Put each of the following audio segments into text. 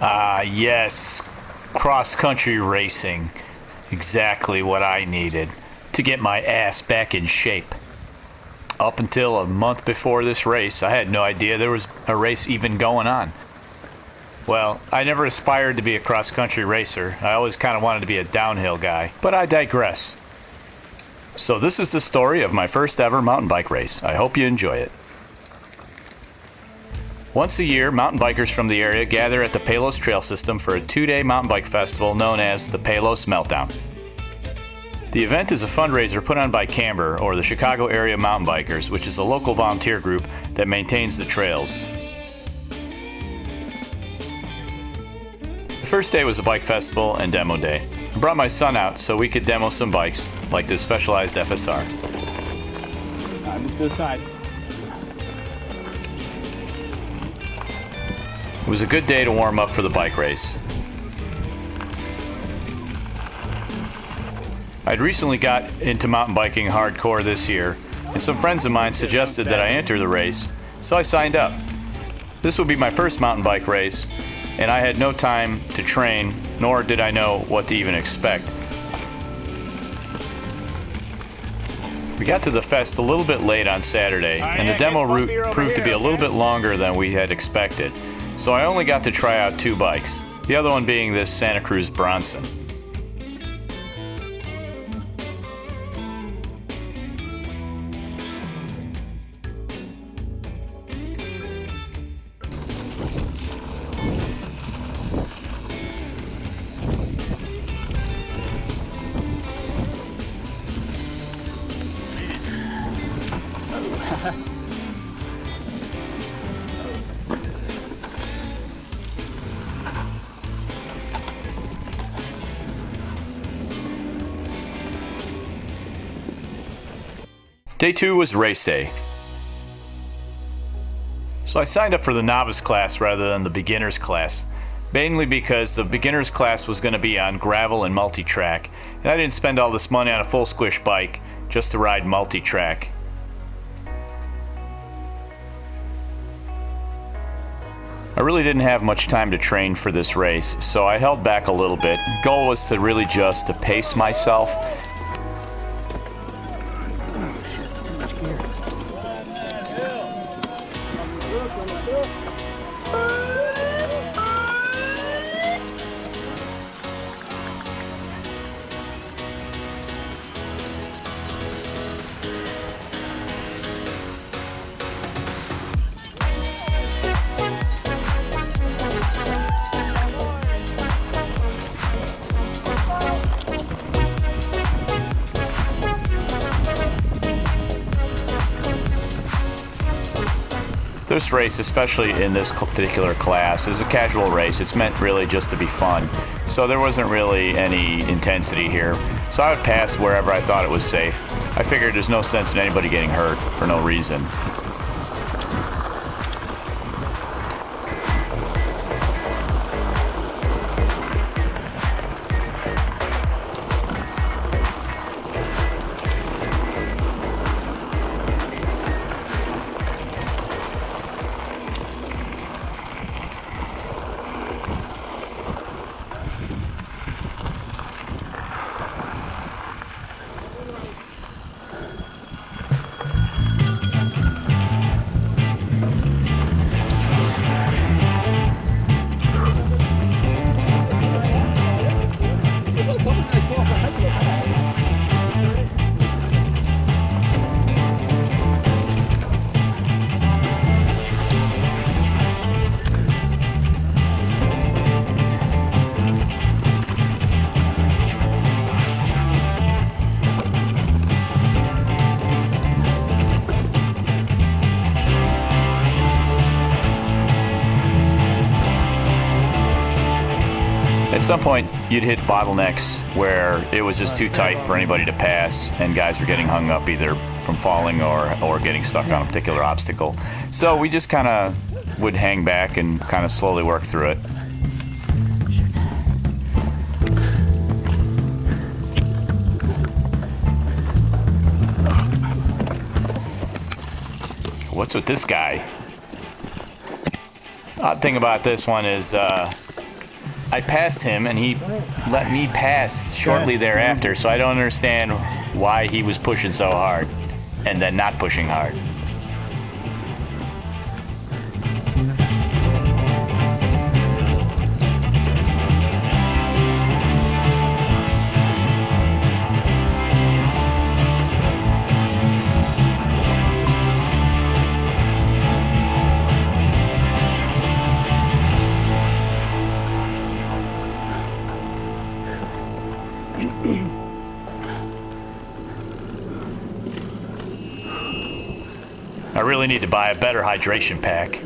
Ah, yes. Cross-country racing. Exactly what I needed to get my ass back in shape. Up until a month before this race, I had no idea there was a race even going on. Well, I never aspired to be a cross-country racer. I always kind of wanted to be a downhill guy. But I digress. So this is the story of my first ever mountain bike race. I hope you enjoy it. Once a year, mountain bikers from the area gather at the Pelos Trail System for a 2-day mountain bike festival known as the Pelos Meltdown. The event is a fundraiser put on by CAMBR, or the Chicago Area Mountain Bikers, which is a local volunteer group that maintains the trails. The first day was a bike festival and demo day. I brought my son out so we could demo some bikes, like this Specialized FSR. Move to the side. It was a good day to warm up for the bike race. I'd recently got into mountain biking hardcore this year, and some friends of mine suggested that I enter the race, so I signed up. This would be my first mountain bike race, and I had no time to train, nor did I know what to even expect. We got to the fest a little bit late on Saturday, and the demo route proved to be a little bit longer than we had expected, so I only got to try out 2 bikes, the other one being this Santa Cruz Bronson. Day 2 was race day. So I signed up for the novice class rather than the beginner's class, mainly because the beginner's class was going to be on gravel and multi-track, and I didn't spend all this money on a full squish bike just to ride multi-track. I really didn't have much time to train for this race, so I held back a little bit. The goal was to really just to pace myself. This race, especially in this particular class, is a casual race. It's meant really just to be fun. So there wasn't really any intensity here. So I would pass wherever I thought it was safe. I figured there's no sense in anybody getting hurt for no reason. At some point, you'd hit bottlenecks where it was just too tight for anybody to pass, and guys were getting hung up either from falling or getting stuck on a particular obstacle. So we just kind of would hang back and kind of slowly work through it. What's with this guy? Odd thing about this one is I passed him and he let me pass shortly thereafter, so I don't understand why he was pushing so hard and then not pushing hard. I really need to buy a better hydration pack.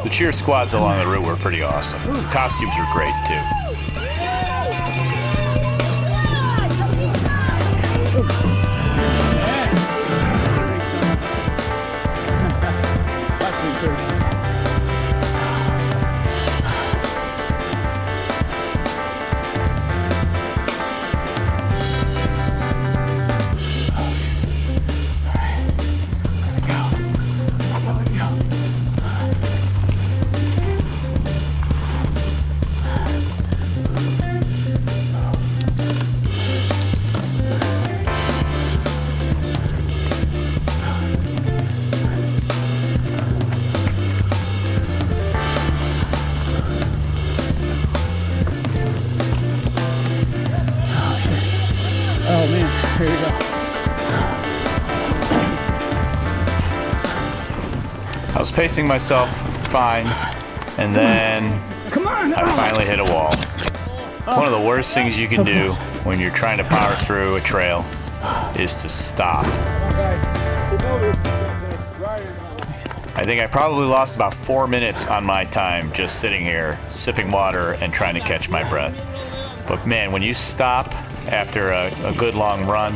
The cheer squads along the route were pretty awesome. Costumes were great too. Oh man, here we go. I was pacing myself fine, and then Come on! I finally hit a wall. One of the worst things you can do when you're trying to power through a trail is to stop. I think I probably lost about 4 minutes on my time just sitting here, sipping water and trying to catch my breath. But man, when you stop after a good long run,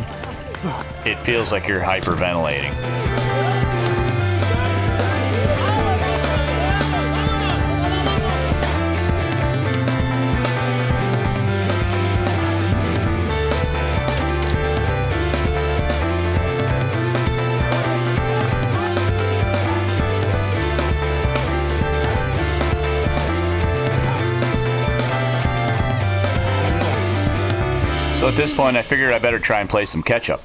it feels like you're hyperventilating. So at this point, I figured I better try and play some catch up.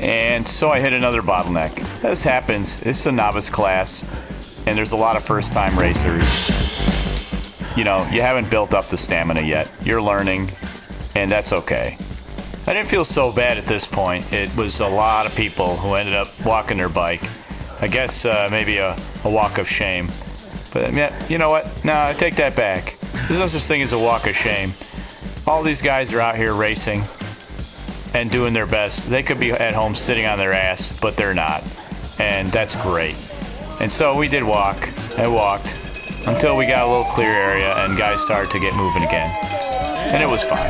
And so I hit another bottleneck. This happens. It's a novice class, and there's a lot of first-time racers. You know, you haven't built up the stamina yet. You're learning, and that's okay. I didn't feel so bad at this point. It was a lot of people who ended up walking their bike. I guess maybe a walk of shame. But yeah, you know what? No, I take that back. There's no such thing as a walk of shame. All these guys are out here racing and doing their best. They could be at home sitting on their ass, but they're not. And that's great. And so we did walk. I walked until we got a little clear area and guys started to get moving again. And it was fine.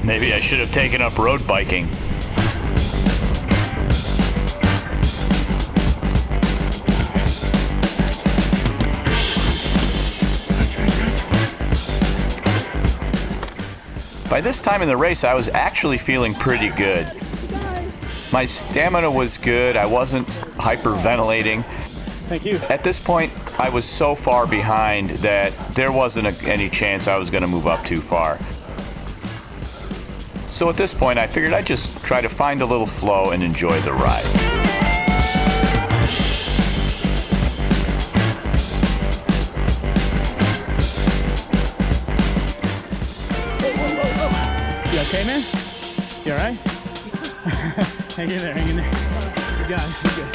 Maybe I should have taken up road biking. By this time in the race, I was actually feeling pretty good. My stamina was good. I wasn't hyperventilating. Thank you. At this point, I was so far behind that there wasn't any chance I was going to move up too far. So at this point, I figured I'd just try to find a little flow and enjoy the ride. okay, man? You all right? Hang in there, hang in there. You got it, you're good.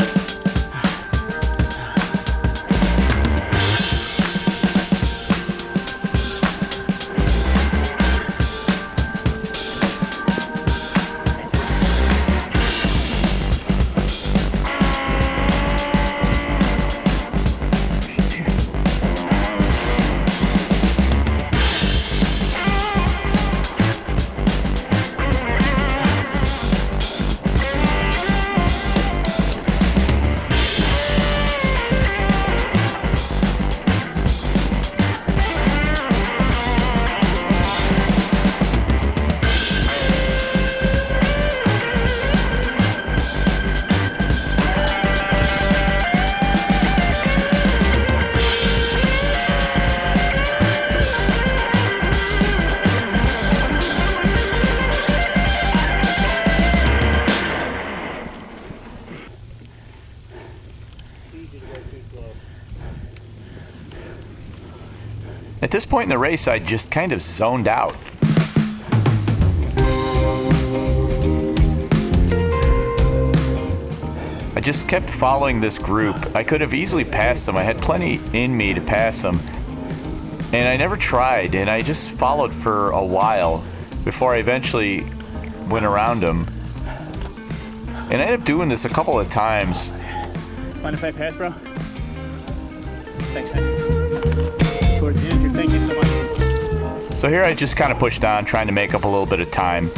At this point in the race, I just kind of zoned out. I just kept following this group. I could have easily passed them. I had plenty in me to pass them. And I never tried, and I just followed for a while before I eventually went around them. And I ended up doing this a couple of times. Mind if I pass, bro? Thanks, man. Towards the end here, thank you so much. So here I just kind of pushed on, trying to make up a little bit of time.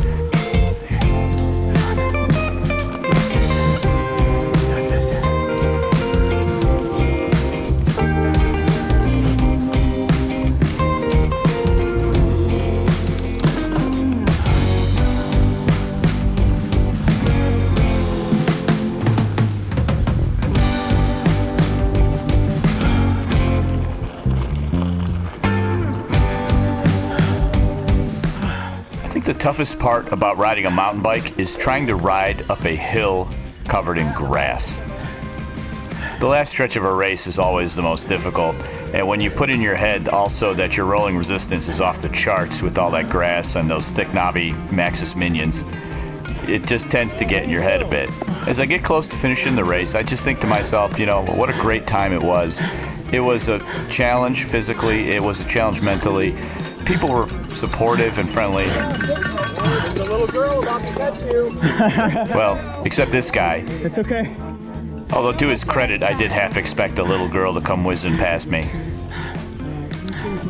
The toughest part about riding a mountain bike is trying to ride up a hill covered in grass. The last stretch of a race is always the most difficult, and when you put in your head also that your rolling resistance is off the charts with all that grass and those thick knobby Maxxis minions, it just tends to get in your head a bit. As I get close to finishing the race, I just think to myself, you know, what a great time it was. It was a challenge physically, it was a challenge mentally. People were supportive and friendly. There's a little girl about to catch you. Well, except this guy. It's okay. Although to his credit, I did half expect a little girl to come whizzing past me.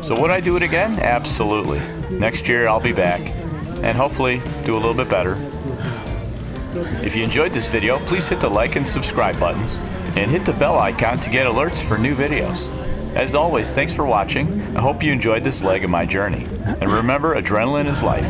So would I do it again? Absolutely. Next year I'll be back and hopefully do a little bit better. If you enjoyed this video, please hit the like and subscribe buttons and hit the bell icon to get alerts for new videos. As always, thanks for watching. I hope you enjoyed this leg of my journey. And remember, adrenaline is life.